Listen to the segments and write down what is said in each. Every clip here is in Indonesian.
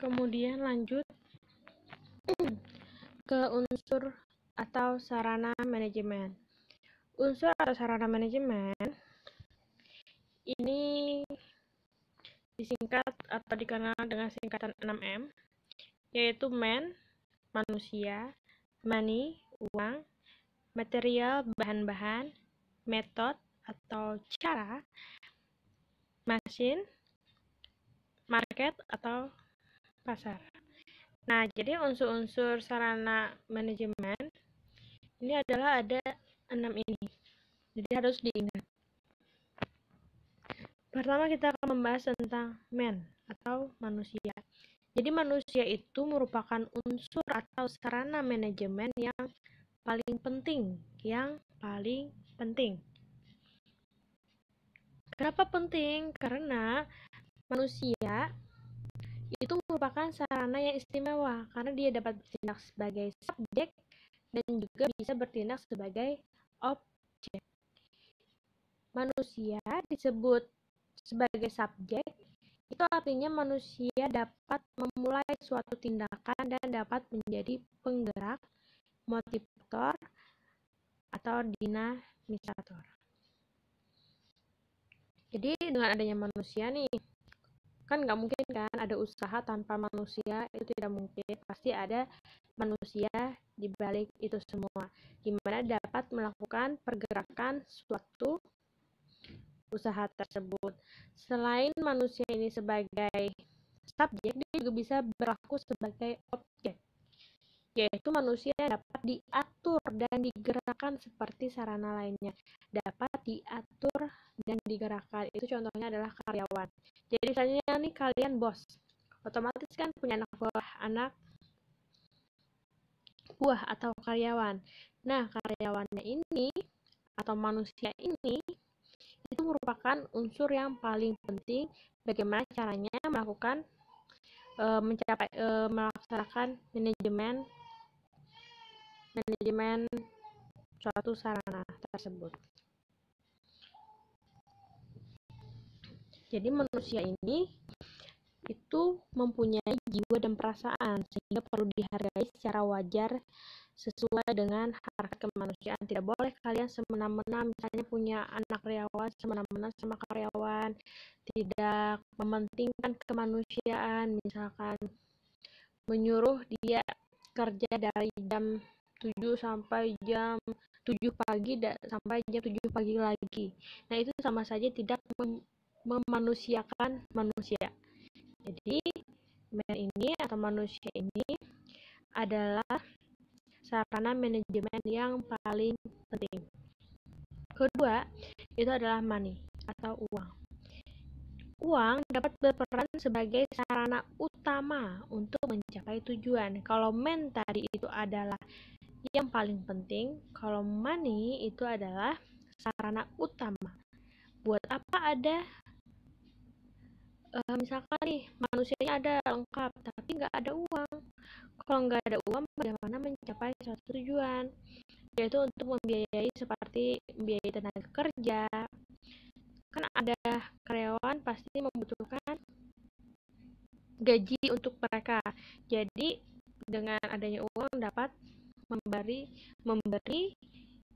Kemudian lanjut ke unsur atau sarana manajemen. Unsur atau sarana manajemen ini disingkat atau dikenal dengan singkatan 6M, yaitu man, manusia, money, uang, material, bahan-bahan, method atau cara, machine, market atau pasar. Nah, jadi unsur-unsur sarana manajemen ini adalah ada 6 ini. Jadi harus diingat. Pertama kita akan membahas tentang man atau manusia. Jadi manusia itu merupakan unsur atau sarana manajemen yang paling penting. Kenapa penting? Karena manusia itu merupakan sarana yang istimewa karena dia dapat bertindak sebagai subjek dan juga bisa bertindak sebagai objek. Manusia disebut sebagai subjek, itu artinya manusia dapat memulai suatu tindakan dan dapat menjadi penggerak, motivator, atau dinamisator. Jadi dengan adanya manusia nih, kan nggak mungkin kan ada usaha tanpa manusia, itu tidak mungkin. Pasti ada manusia di balik itu semua, dimana dapat melakukan pergerakan suatu usaha tersebut. Selain manusia ini sebagai subjek, dia juga bisa berlaku sebagai objek, yaitu manusia dapat diatur dan digerakkan seperti sarana lainnya. Dapat diatur dan digerakkan, itu contohnya adalah karyawan. Jadi misalnya nih kalian bos, otomatis kan punya anak buah atau karyawan. Nah, karyawannya ini atau manusia ini itu merupakan unsur yang paling penting bagaimana caranya melaksanakan manajemen suatu sarana tersebut. Jadi manusia ini itu mempunyai jiwa dan perasaan sehingga perlu dihargai secara wajar sesuai dengan harkat kemanusiaan. Tidak boleh kalian semena-mena misalnya punya anak karyawan semena-mena sama karyawan, tidak mementingkan kemanusiaan, misalkan menyuruh dia kerja dari jam 7 sampai jam 7 pagi sampai jam 7 pagi lagi. Nah, itu sama saja tidak memanusiakan manusia. Jadi, man ini atau manusia ini adalah sarana manajemen yang paling penting. Kedua, itu adalah money atau uang. Uang dapat berperan sebagai sarana utama untuk mencapai tujuan. Kalau man tadi itu adalah yang paling penting, kalau money itu adalah sarana utama. Buat apa ada misalkan nih manusianya ada lengkap tapi nggak ada uang. Kalau nggak ada uang, bagaimana mencapai suatu tujuan? Yaitu untuk membiayai seperti membiayai tenaga kerja. Kan ada karyawan pasti membutuhkan gaji untuk mereka. Jadi dengan adanya uang dapat memberi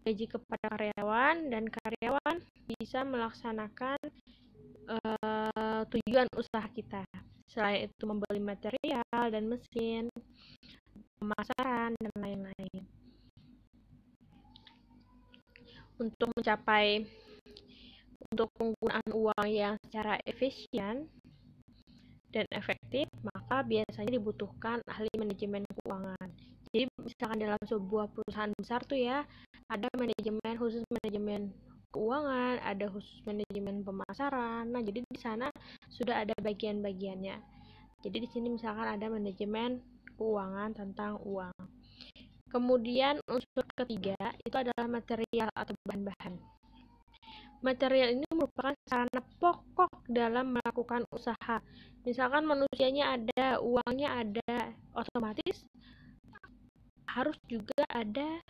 gaji kepada karyawan dan karyawan bisa melaksanakan tujuan usaha kita. Selain itu membeli material dan mesin, pemasaran dan lain-lain. Untuk penggunaan uang yang secara efisien dan efektif, maka biasanya dibutuhkan ahli manajemen keuangan. Jadi misalkan dalam sebuah perusahaan besar tuh ya, ada khusus manajemen keuangan, ada khusus manajemen pemasaran. Nah, jadi di sana sudah ada bagian-bagiannya. Jadi di sini misalkan ada manajemen keuangan tentang uang. Kemudian unsur ketiga itu adalah material atau bahan-bahan. Material ini merupakan sarana pokok dalam melakukan usaha. Misalkan manusianya ada, uangnya ada, otomatis harus juga ada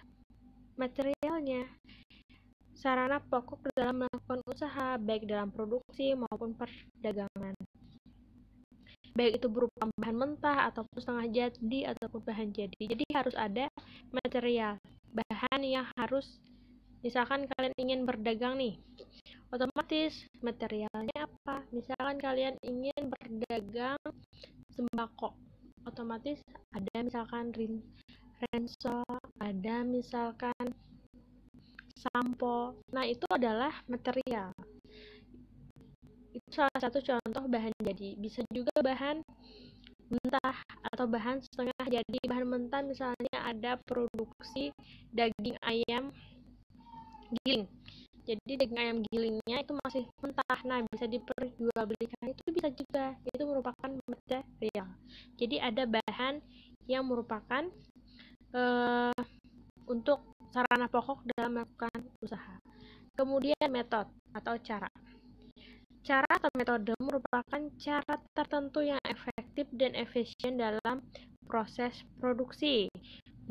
materialnya. Sarana pokok dalam melakukan usaha, baik dalam produksi maupun perdagangan. baik itu berupa bahan mentah ataupun setengah jadi ataupun bahan jadi. Jadi harus ada material, bahan yang harus, misalkan kalian ingin berdagang nih, otomatis materialnya apa? Misalkan kalian ingin berdagang sembako, otomatis ada misalkan ransel, ada misalkan sampo. Nah, itu adalah material. Itu salah satu contoh bahan jadi. Bisa juga bahan mentah atau bahan setengah jadi. Bahan mentah misalnya ada produksi daging ayam giling. Jadi daging ayam gilingnya itu masih mentah. Nah, bisa diperjualbelikan, itu bisa juga. Itu merupakan material. Jadi ada bahan yang merupakan untuk sarana pokok dalam melakukan usaha. Kemudian metode atau cara. Cara atau metode merupakan cara tertentu yang efektif dan efisien dalam proses produksi.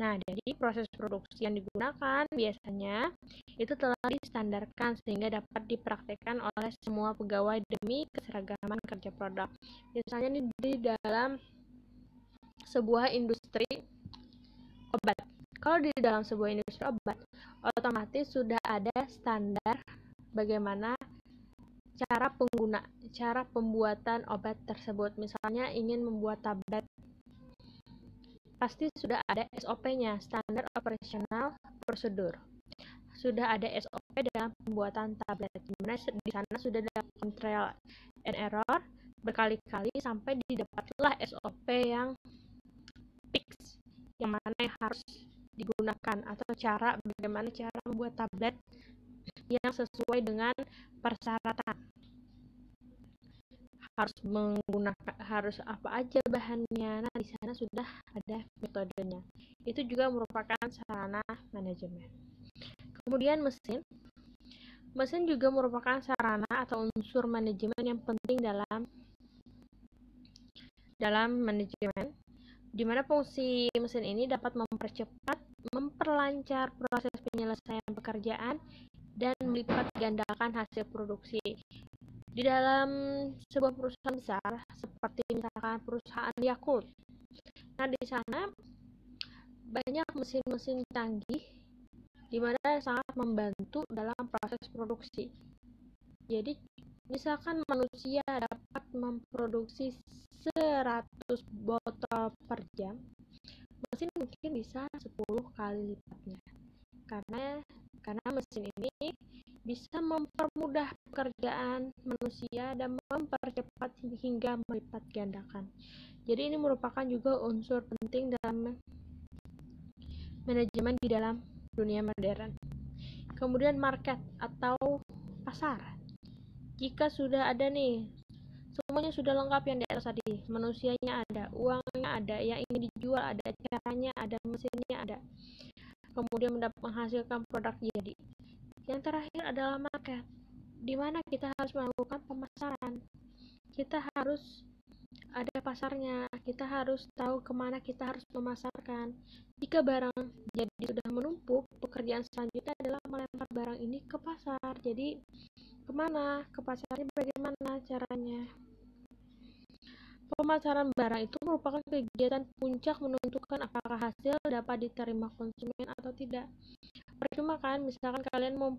Nah, jadi proses produksi yang digunakan biasanya itu telah distandarkan sehingga dapat dipraktikkan oleh semua pegawai demi keseragaman kerja produk. Misalnya di dalam sebuah industri obat. Kalau di dalam sebuah industri obat, otomatis sudah ada standar bagaimana cara pembuatan obat tersebut. Misalnya ingin membuat tablet, pasti sudah ada SOP-nya, standar operasional prosedur. Sudah ada SOP dalam pembuatan tablet, dimana di sana sudah dilakukan trial and error berkali-kali sampai didapatlah SOP yang fix, yang mana yang harus digunakan, atau bagaimana cara membuat tablet yang sesuai dengan persyaratan. Harus apa aja bahannya. Nah, di sana sudah ada metodenya. Itu juga merupakan sarana manajemen. Kemudian mesin juga merupakan sarana atau unsur manajemen yang penting dalam manajemen, di mana fungsi mesin ini dapat memperlancar proses penyelesaian pekerjaan dan melipat gandakan hasil produksi. Di dalam sebuah perusahaan besar seperti misalkan perusahaan Yakult, nah di sana banyak mesin-mesin canggih di mana sangat membantu dalam proses produksi. Jadi misalkan manusia dapat memproduksi 100 botol per jam, mesin mungkin bisa 10 kali lipatnya. Karena mesin ini bisa mempermudah pekerjaan manusia dan mempercepat hingga melipat gandakan. Jadi ini merupakan juga unsur penting dalam manajemen di dalam dunia modern. Kemudian market atau pasar. Jika sudah ada nih, semuanya sudah lengkap yang di atas tadi, manusianya ada, uangnya ada, yang ingin dijual ada, caranya ada, mesinnya ada, kemudian menghasilkan produk jadi. Yang terakhir adalah market, di mana kita harus melakukan pemasaran. Kita harus ada pasarnya, kita harus tahu kemana kita harus memasarkan. Jika barang jadi sudah menumpuk, pekerjaan selanjutnya adalah melempar barang ini ke pasar. Jadi kemana? Ke pasarnya bagaimana caranya? Pemasaran barang itu merupakan kegiatan puncak menentukan apakah hasil dapat diterima konsumen atau tidak. Percuma kan, misalkan kalian mau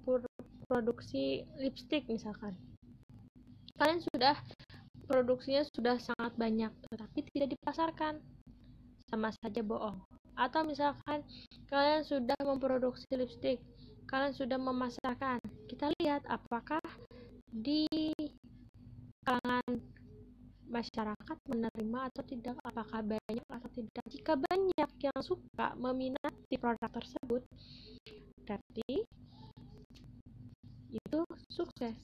produksi lipstick misalkan, kalian sudah produksinya sudah sangat banyak tetapi tidak dipasarkan, sama saja bohong. Atau misalkan kalian sudah memproduksi lipstick, kalian sudah memasarkan, kita lihat apakah di kalangan masyarakat menerima atau tidak, apakah banyak atau tidak. Jika banyak yang suka meminati produk tersebut, berarti itu sukses,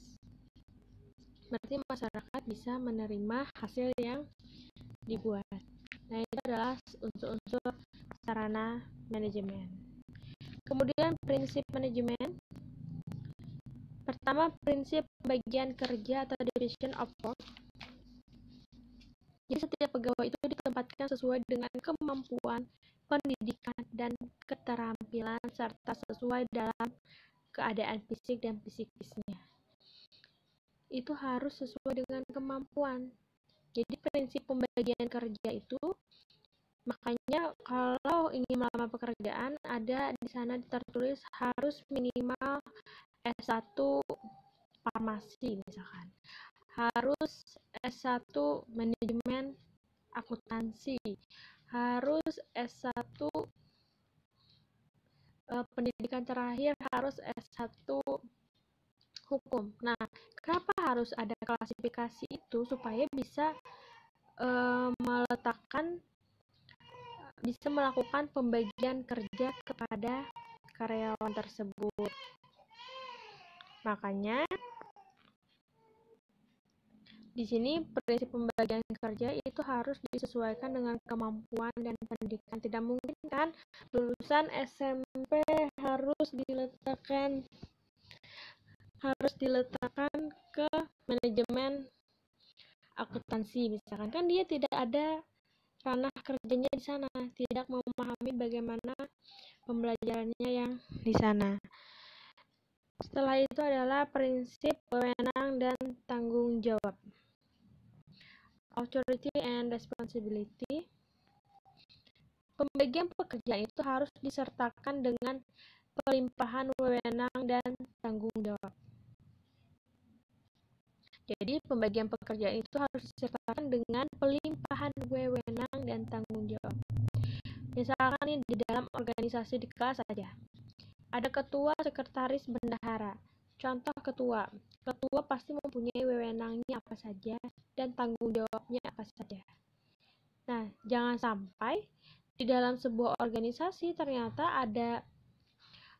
berarti masyarakat bisa menerima hasil yang dibuat. Nah, itu adalah unsur-unsur sarana manajemen. Kemudian prinsip manajemen. Pertama, prinsip pembagian kerja atau division of work. Jadi setiap pegawai itu ditempatkan sesuai dengan kemampuan, pendidikan, dan keterampilan serta sesuai dalam keadaan fisik dan psikisnya. Itu harus sesuai dengan kemampuan. Jadi prinsip pembagian kerja itu, makanya kalau ingin melamar pekerjaan, ada di sana tertulis harus minimal S1 farmasi misalkan, harus S1 manajemen akuntansi, harus S1 pendidikan terakhir harus S1 hukum. Nah, kenapa harus ada klasifikasi itu? Supaya bisa bisa melakukan pembagian kerja kepada karyawan tersebut. Makanya di sini prinsip pembagian kerja itu harus disesuaikan dengan kemampuan dan pendidikan. Tidak mungkin kan lulusan SMP harus diletakkan ke manajemen akuntansi misalkan, kan dia tidak ada ranah kerjanya di sana, tidak memahami bagaimana pembelajarannya yang di sana. Setelah itu adalah prinsip wewenang dan tanggung jawab. Authority and responsibility. Pembagian pekerjaan itu harus disertakan dengan pelimpahan wewenang dan tanggung jawab. Jadi pembagian pekerjaan itu harus disertakan dengan pelimpahan wewenang dan tanggung jawab. Misalkan ini di dalam organisasi di kelas saja. Ada ketua, sekretaris, bendahara. Contoh ketua. Ketua pasti mempunyai wewenangnya apa saja dan tanggung jawabnya apa saja. Nah, jangan sampai di dalam sebuah organisasi ternyata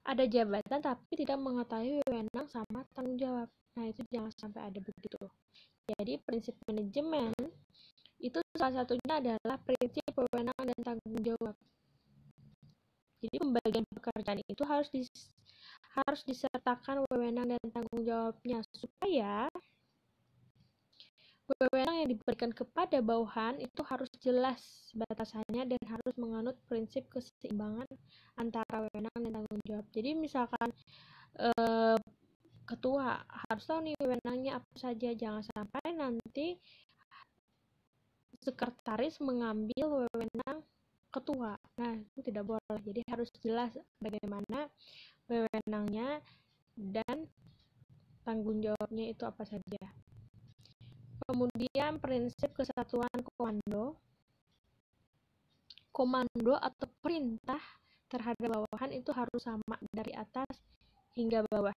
ada jabatan tapi tidak mengetahui wewenang sama tanggung jawab. Nah, itu jangan sampai ada begitu. Jadi, prinsip manajemen itu salah satunya adalah prinsip wewenang dan tanggung jawab. Jadi, pembagian pekerjaan itu harus disertakan wewenang dan tanggung jawabnya supaya wewenang yang diberikan kepada bawahan itu harus jelas batasannya dan harus menganut prinsip keseimbangan antara wewenang dan tanggung jawab. Jadi misalkan ketua harus tahu nih wewenangnya apa saja, jangan sampai nanti sekretaris mengambil wewenang ketua. Nah, itu tidak boleh. Jadi harus jelas bagaimana wewenangnya dan tanggung jawabnya itu apa saja. Kemudian prinsip kesatuan komando. Komando atau perintah terhadap bawahan itu harus sama dari atas hingga bawah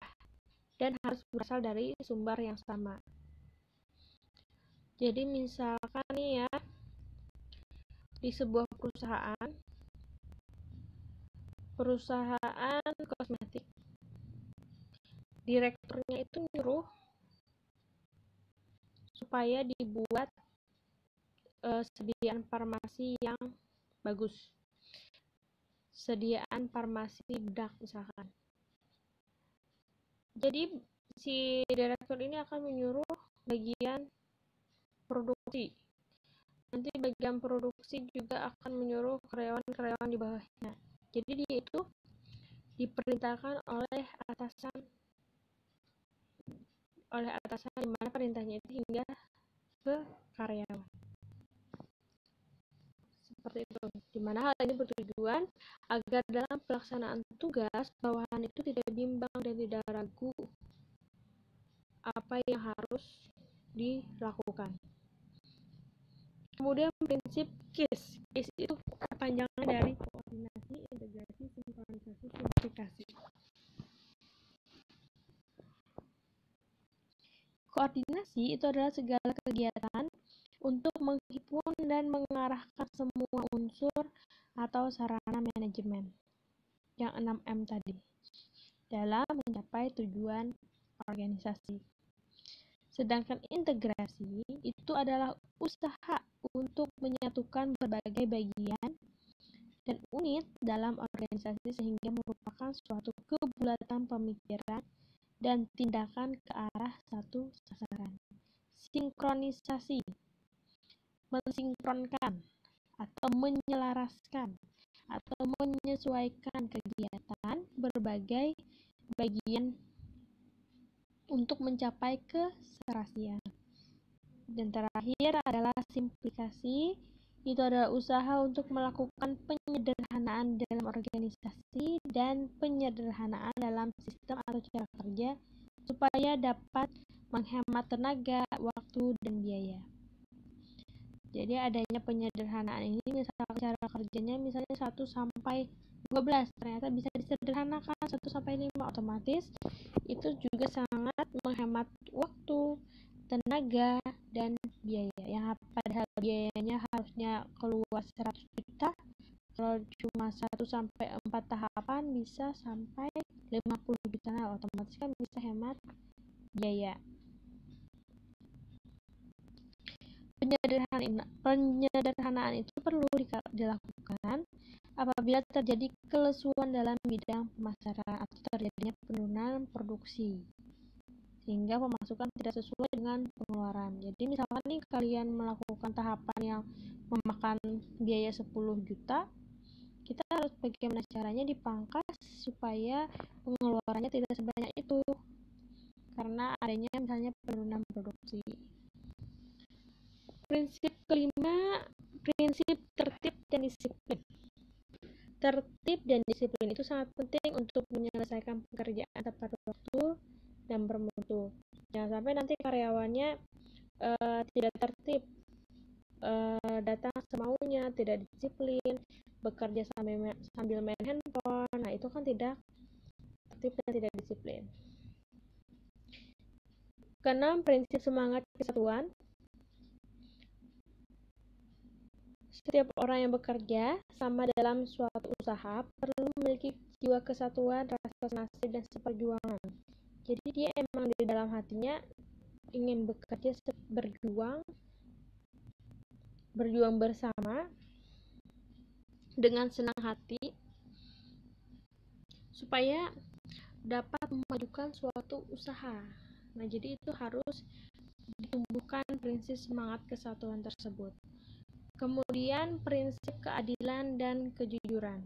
dan harus berasal dari sumber yang sama. Jadi misalkan nih ya, di sebuah perusahaan kosmetik, direkturnya itu nyuruh supaya dibuat sediaan farmasi yang bagus, sediaan farmasi bedak misalkan. Jadi si direktur ini akan menyuruh bagian produksi. Nanti bagian produksi juga akan menyuruh karyawan-karyawan di bawahnya. Jadi dia itu diperintahkan oleh atasan di mana perintahnya itu hingga ke karyawan. Seperti itu. Di mana hal ini bertujuan agar dalam pelaksanaan tugas bawahan itu tidak bimbang dan tidak ragu apa yang harus dilakukan. Kemudian prinsip KISS. KISS itu kepanjangan dari koordinasi, integrasi, sinkronisasi, simplifikasi. Koordinasi itu adalah segala kegiatan untuk menghimpun dan mengarahkan semua unsur atau sarana manajemen yang 6M tadi dalam mencapai tujuan organisasi. Sedangkan integrasi itu adalah usaha untuk menyatukan berbagai bagian dan unit dalam organisasi sehingga merupakan suatu kebulatan pemikiran dan tindakan ke arah satu sasaran. Sinkronisasi, mensinkronkan atau menyelaraskan atau menyesuaikan kegiatan berbagai bagian untuk mencapai keserasian. Dan terakhir adalah simplifikasi. Itu adalah usaha untuk melakukan penyederhanaan dalam organisasi dan penyederhanaan dalam sistem atau cara kerja supaya dapat menghemat tenaga, waktu, dan biaya. Jadi adanya penyederhanaan ini, misalkan cara kerjanya misalnya 1 sampai 12, ternyata bisa disederhanakan 1 sampai 5, otomatis itu juga sangat menghemat waktu, tenaga, dan biaya. Yang padahal biayanya harusnya keluar 100 juta, kalau cuma 1 sampai 4 tahapan bisa sampai 50 juta, nah otomatis kan bisa hemat biaya. Penyederhanaan itu perlu dilakukan apabila terjadi kelesuan dalam bidang pemasaran atau terjadinya penurunan produksi sehingga pemasukan tidak sesuai dengan pengeluaran. Jadi misalkan nih kalian melakukan tahapan yang memakan biaya 10 juta, kita harus bagaimana caranya dipangkas supaya pengeluarannya tidak sebanyak itu karena adanya misalnya penurunan produksi. Prinsip kelima, prinsip tertib dan disiplin. Tertib dan disiplin itu sangat penting untuk menyelesaikan pekerjaan tepat waktu dan bermutu. Jangan sampai nanti karyawannya tidak tertib, datang semaunya, tidak disiplin, bekerja sambil main handphone. Nah, itu kan tidak tertib dan tidak disiplin. Keenam, prinsip semangat kesatuan. Setiap orang yang bekerja sama dalam suatu usaha perlu memiliki jiwa kesatuan, rasa senasib, dan seperjuangan. Jadi dia emang di dalam hatinya ingin bekerja, berjuang bersama dengan senang hati supaya dapat memajukan suatu usaha. Nah, jadi itu harus ditumbuhkan prinsip semangat kesatuan tersebut. Kemudian prinsip keadilan dan kejujuran.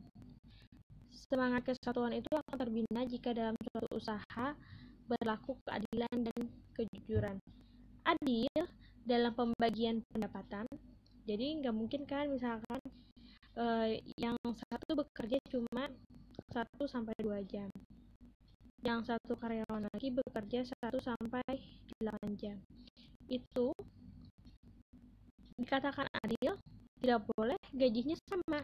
Semangat kesatuan itu akan terbina jika dalam suatu usaha berlaku keadilan dan kejujuran. Adil dalam pembagian pendapatan. Jadi nggak mungkin kan misalkan yang satu bekerja cuma 1 sampai 2 jam. Yang satu karyawan lagi bekerja 1 sampai 8 jam. Itu dikatakan adil, tidak boleh gajinya sama,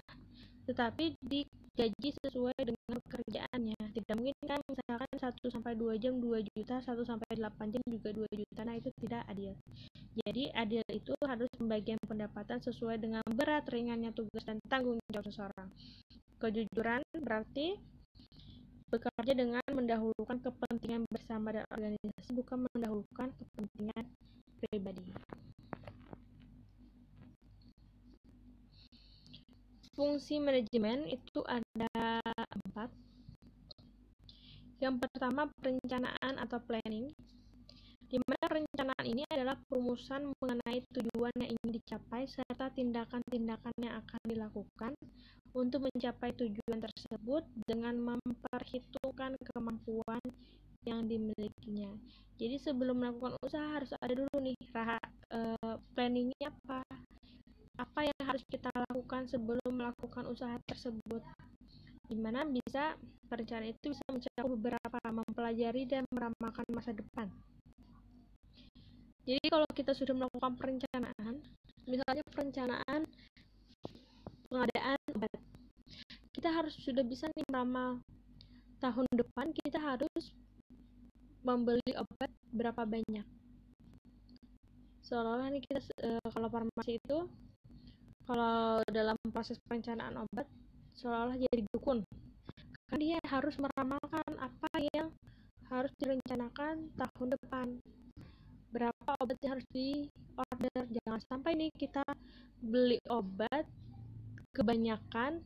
tetapi digaji sesuai dengan pekerjaannya. Tidak mungkin kan misalkan 1 sampai 2 jam 2 juta, 1 sampai 8 jam juga 2 juta. Nah, itu tidak adil. Jadi adil itu harus pembagian pendapatan sesuai dengan berat ringannya tugas dan tanggung jawab seseorang. Kejujuran berarti bekerja dengan mendahulukan kepentingan bersama dan organisasi, bukan mendahulukan kepentingan pribadi. Fungsi manajemen itu ada 4. Yang pertama, perencanaan atau planning, di mana perencanaan ini adalah perumusan mengenai tujuan yang ingin dicapai serta tindakan-tindakan yang akan dilakukan untuk mencapai tujuan tersebut dengan memperhitungkan kemampuan yang dimilikinya. Jadi sebelum melakukan usaha harus ada dulu nih planningnya apa yang harus kita lakukan sebelum melakukan usaha tersebut, dimana bisa perencanaan itu bisa mencakup beberapa mempelajari dan meramalkan masa depan. Jadi kalau kita sudah melakukan perencanaan, misalnya perencanaan pengadaan obat, kita harus sudah bisa nih meramal tahun depan kita harus membeli obat berapa banyak. Seolah-olah nih kita kalau farmasi itu kalau dalam proses perencanaan obat seolah-olah jadi dukun, kan dia harus meramalkan apa yang harus direncanakan tahun depan, berapa obat yang harus di order. Jangan sampai nih kita beli obat kebanyakan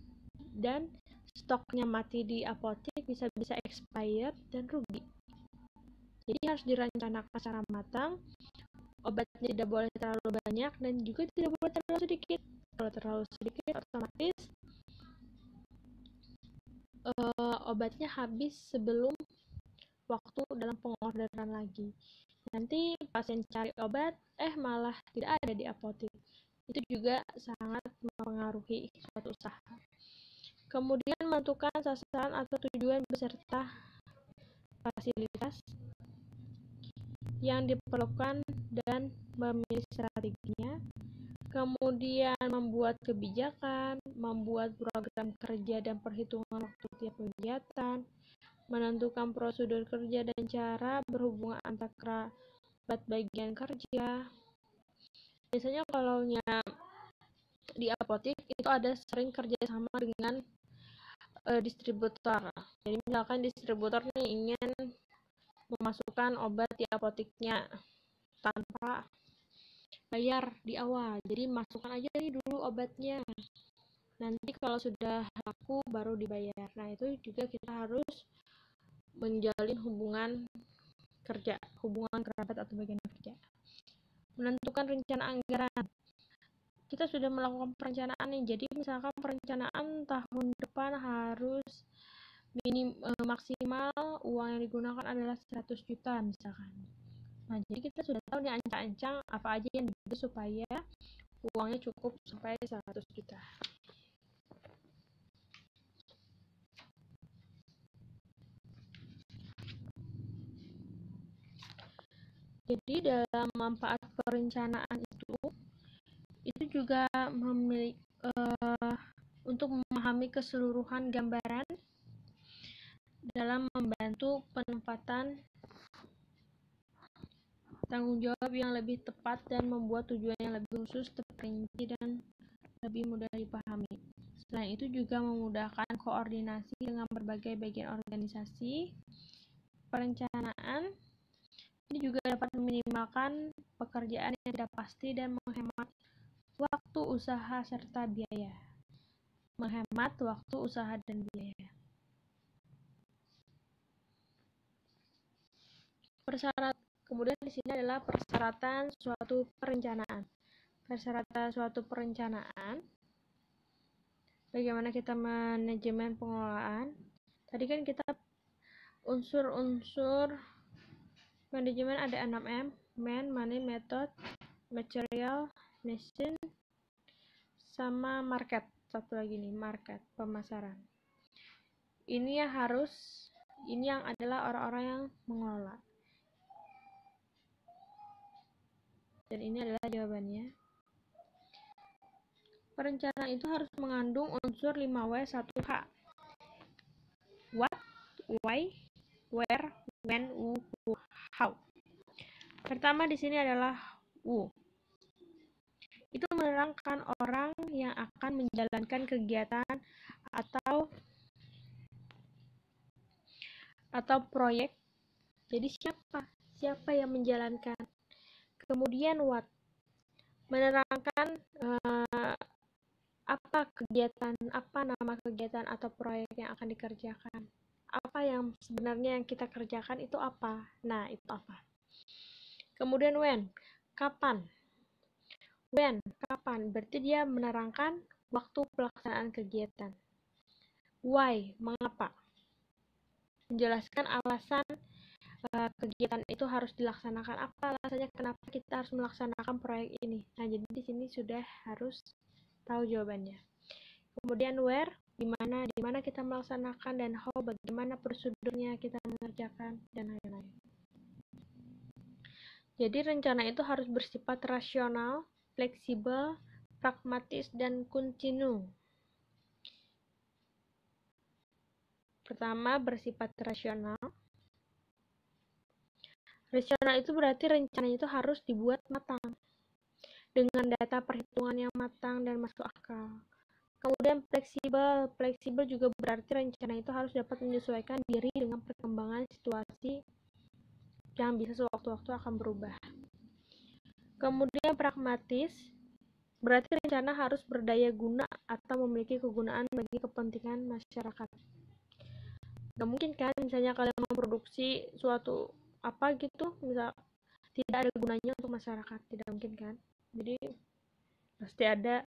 dan stoknya mati di apotek, bisa expired dan rugi. Jadi harus direncanakan secara matang, obatnya tidak boleh terlalu banyak dan juga tidak boleh terlalu sedikit. Kalau terlalu sedikit otomatis obatnya habis sebelum waktu dalam pengorderan lagi. Nanti pasien cari obat, malah tidak ada di apotek. Itu juga sangat mempengaruhi suatu usaha. Kemudian menentukan sasaran atau tujuan beserta fasilitas yang diperlukan dan memilih strateginya. Kemudian membuat kebijakan, membuat program kerja dan perhitungan waktu tiap kegiatan, menentukan prosedur kerja dan cara berhubungan antar kerabat bagian kerja. Biasanya kalau di apotek itu ada sering kerjasama dengan distributor. Jadi misalkan distributor nih ingin memasukkan obat di apoteknya tanpa bayar di awal, jadi masukkan aja nih dulu obatnya, nanti kalau sudah laku baru dibayar. Nah itu juga kita harus menjalin hubungan kerja, hubungan kerabat atau bagian kerja. Menentukan rencana anggaran, kita sudah melakukan perencanaan nih, jadi misalkan perencanaan tahun depan harus maksimal uang yang digunakan adalah 100 juta misalkan. Nah, jadi kita sudah tahu nih ancang-ancang apa aja yang dibutuhkan supaya uangnya cukup sampai 100 juta. Jadi dalam manfaat perencanaan itu juga untuk memahami keseluruhan gambaran dalam membantu penempatan tanggung jawab yang lebih tepat dan membuat tujuan yang lebih khusus, terperinci, dan lebih mudah dipahami. Selain itu juga memudahkan koordinasi dengan berbagai bagian organisasi. Perencanaan ini juga dapat meminimalkan pekerjaan yang tidak pasti dan menghemat waktu usaha serta biaya. Menghemat waktu usaha dan biaya. Kemudian di sini adalah persyaratan suatu perencanaan. Persyaratan suatu perencanaan, bagaimana kita manajemen pengelolaan. Tadi kan kita unsur-unsur manajemen ada 6M, man, money, method, material, machine, sama market. Satu lagi nih, market, pemasaran. Ini yang adalah orang-orang yang mengelola. Dan ini adalah jawabannya. Perencanaan itu harus mengandung unsur 5W 1H. What, why, where, when, who, how. Pertama di sini adalah who. Itu menerangkan orang yang akan menjalankan kegiatan atau proyek. Jadi siapa yang menjalankan. Kemudian what, menerangkan apa nama kegiatan atau proyek yang akan dikerjakan. Apa yang sebenarnya yang kita kerjakan itu apa. Nah, itu apa. Kemudian when, kapan. When, kapan, berarti dia menerangkan waktu pelaksanaan kegiatan. Why, mengapa. Menjelaskan alasan kegiatan itu harus dilaksanakan, apa alasannya kenapa kita harus melaksanakan proyek ini. Nah, jadi di sini sudah harus tahu jawabannya. Kemudian where, di mana kita melaksanakan, dan how, bagaimana prosedurnya kita mengerjakan, dan lain-lain. Jadi rencana itu harus bersifat rasional, fleksibel, pragmatis, dan kontinu. Pertama, bersifat rasional. Rasional itu berarti rencana itu harus dibuat matang, dengan data perhitungan yang matang dan masuk akal. Kemudian fleksibel juga berarti rencana itu harus dapat menyesuaikan diri dengan perkembangan situasi yang bisa sewaktu-waktu akan berubah. Kemudian pragmatis berarti rencana harus berdaya guna atau memiliki kegunaan bagi kepentingan masyarakat. Gak mungkin kan misalnya kalian memproduksi suatu apa gitu, misal tidak ada gunanya untuk masyarakat, tidak mungkin kan. Jadi pasti ada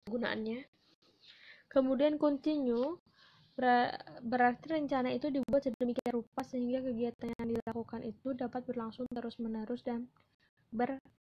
gunaannya. Kemudian continue Berarti rencana itu dibuat sedemikian rupa sehingga kegiatan yang dilakukan itu dapat berlangsung terus-menerus dan